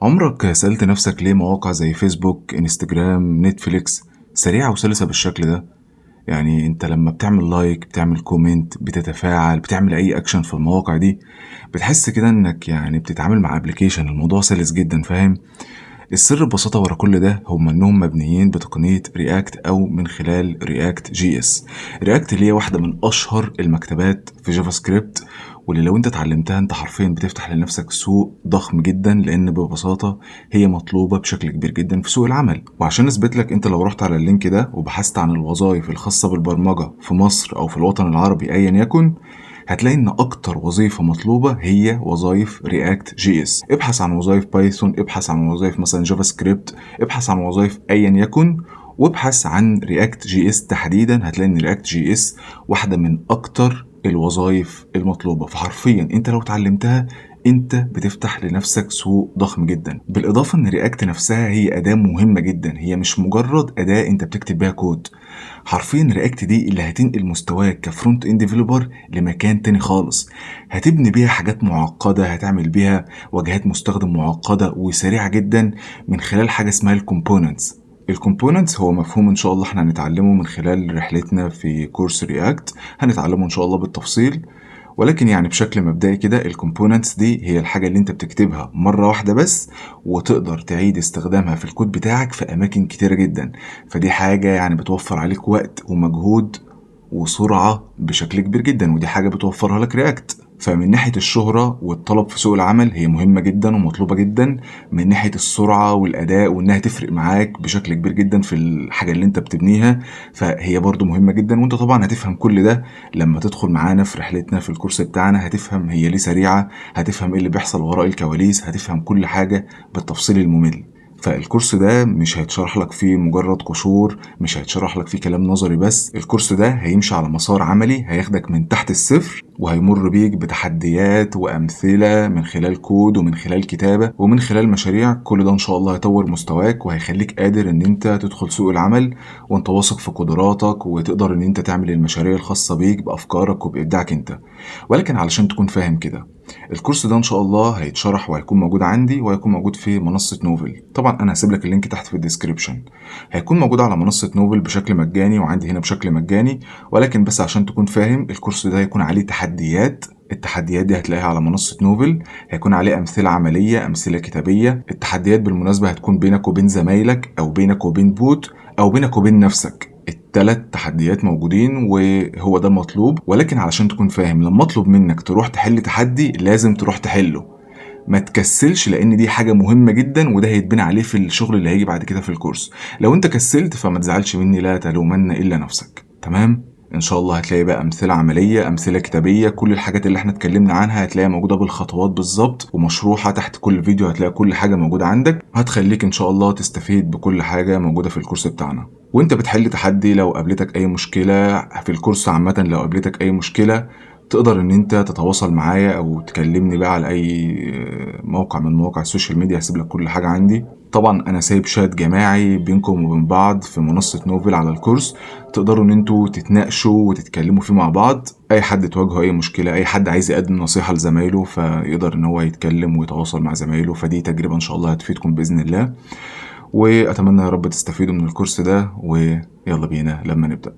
عمرك سألت نفسك ليه مواقع زي فيسبوك، انستجرام، نتفليكس سريعة وسلسة بالشكل ده؟ يعني انت لما بتعمل لايك، بتعمل كومنت، بتتفاعل، بتعمل اي اكشن في المواقع دي، بتحس كده انك يعني بتتعامل مع ابلكيشن. الموضوع سلس جدا، فاهم؟ السر ببساطة ورا كل ده هم انهم مبنيين بتقنية رياكت او من خلال رياكت جي اس. رياكت اللي هي واحدة من اشهر المكتبات في جافا سكريبت، واللي لو انت اتعلمتها انت حرفيا بتفتح لنفسك سوق ضخم جدا، لان ببساطة هي مطلوبة بشكل كبير جدا في سوق العمل. وعشان اثبت لك، انت لو رحت على اللينك ده وبحثت عن الوظائف الخاصة بالبرمجة في مصر او في الوطن العربي ايا يكن، هتلاقي ان اكتر وظيفة مطلوبة هي وظائف رياكت جي اس. ابحث عن وظائف بايثون، ابحث عن وظائف مثلا جافا سكريبت، ابحث عن وظائف ايا يكن، وابحث عن رياكت جي اس تحديدا، هتلاقي ان رياكت جي اس واحدة من اكتر الوظائف المطلوبة. فحرفيا انت لو اتعلمتها انت بتفتح لنفسك سوق ضخم جدا. بالاضافة ان رياكت نفسها هي اداة مهمة جدا، هي مش مجرد اداة انت بتكتب بيها كود. حرفيا رياكت دي اللي هتنقل مستواك كفرونت اند ديفلوبر لمكان تاني خالص. هتبني بيها حاجات معقدة، هتعمل بيها واجهات مستخدم معقدة وسريعة جدا من خلال حاجة اسمها الكومبوننتس. الكومبوننتس هو مفهوم ان شاء الله احنا هنتعلمه من خلال رحلتنا في كورس رياكت، هنتعلمه ان شاء الله بالتفصيل. ولكن يعني بشكل مبدئي كده، الكومبوننتس دي هي الحاجة اللي انت بتكتبها مرة واحدة بس، وتقدر تعيد استخدامها في الكود بتاعك في اماكن كتيرة جدا. فدي حاجة يعني بتوفر عليك وقت ومجهود وسرعة بشكل كبير جدا، ودي حاجة بتوفرها لك رياكت. فمن ناحية الشهرة والطلب في سوق العمل هي مهمة جدا ومطلوبة جدا. من ناحية السرعة والأداء وإنها تفرق معاك بشكل كبير جدا في الحاجة اللي أنت بتبنيها، فهي برضو مهمة جدا. وأنت طبعا هتفهم كل ده لما تدخل معانا في رحلتنا في الكورس بتاعنا. هتفهم هي ليه سريعة، هتفهم إيه اللي بيحصل وراء الكواليس، هتفهم كل حاجة بالتفصيل الممل. فالكورس ده مش هيتشرح لك فيه مجرد قشور، مش هيتشرح لك فيه كلام نظري بس. الكورس ده هيمشي على مسار عملي، هياخدك من تحت الصفر وهيمر بيك بتحديات وأمثلة من خلال كود ومن خلال كتابة ومن خلال مشاريع. كل ده إن شاء الله هيطور مستواك وهيخليك قادر إن أنت تدخل سوق العمل وأنت واثق في قدراتك، وتقدر إن أنت تعمل المشاريع الخاصة بيك بأفكارك وبإبداعك أنت. ولكن علشان تكون فاهم كده، الكورس ده ان شاء الله هيتشرح وهيكون موجود عندي وهيكون موجود في منصة نوفل. طبعا انا هسيب لك اللينك تحت في الديسكريبشن. هيكون موجود على منصة نوفل بشكل مجاني وعندي هنا بشكل مجاني. ولكن بس عشان تكون فاهم، الكورس ده هيكون عليه تحديات. التحديات دي هتلاقيها على منصة نوفل، هيكون عليه أمثلة عملية، أمثلة كتابية. التحديات بالمناسبة هتكون بينك وبين زمايلك أو بينك وبين بوت أو بينك وبين نفسك. التلات تحديات موجودين وهو ده مطلوب. ولكن علشان تكون فاهم، لما اطلب منك تروح تحل تحدي لازم تروح تحله، ما تكسلش، لان دي حاجة مهمة جدا وده هيتبني عليه في الشغل اللي هيجي بعد كده في الكورس. لو انت كسلت فما تزعلش مني، لا تلومن الا نفسك. تمام؟ ان شاء الله هتلاقي بقى امثله عمليه، امثله كتابيه، كل الحاجات اللي احنا اتكلمنا عنها هتلاقيها موجوده بالخطوات بالظبط ومشروحه تحت كل فيديو. هتلاقي كل حاجه موجوده عندك، هتخليك ان شاء الله تستفيد بكل حاجه موجوده في الكورس بتاعنا. وانت بتحل تحدي، لو قابلتك اي مشكله في الكورس عامه، لو قابلتك اي مشكله تقدر ان انت تتواصل معايا او تكلمني بقى على اي موقع من مواقع السوشيال ميديا. هسيب لك كل حاجه عندي. طبعا انا سايب شات جماعي بينكم وبين بعض في منصه نوفل على الكورس، تقدروا ان انتوا تتناقشوا وتتكلموا فيه مع بعض. اي حد تواجهه اي مشكله، اي حد عايز يقدم نصيحه لزمايله، فيقدر ان هو يتكلم ويتواصل مع زمايله. فدي تجربه ان شاء الله هتفيدكم باذن الله، واتمنى يا رب تستفيدوا من الكورس ده. ويلا بينا لما نبدا.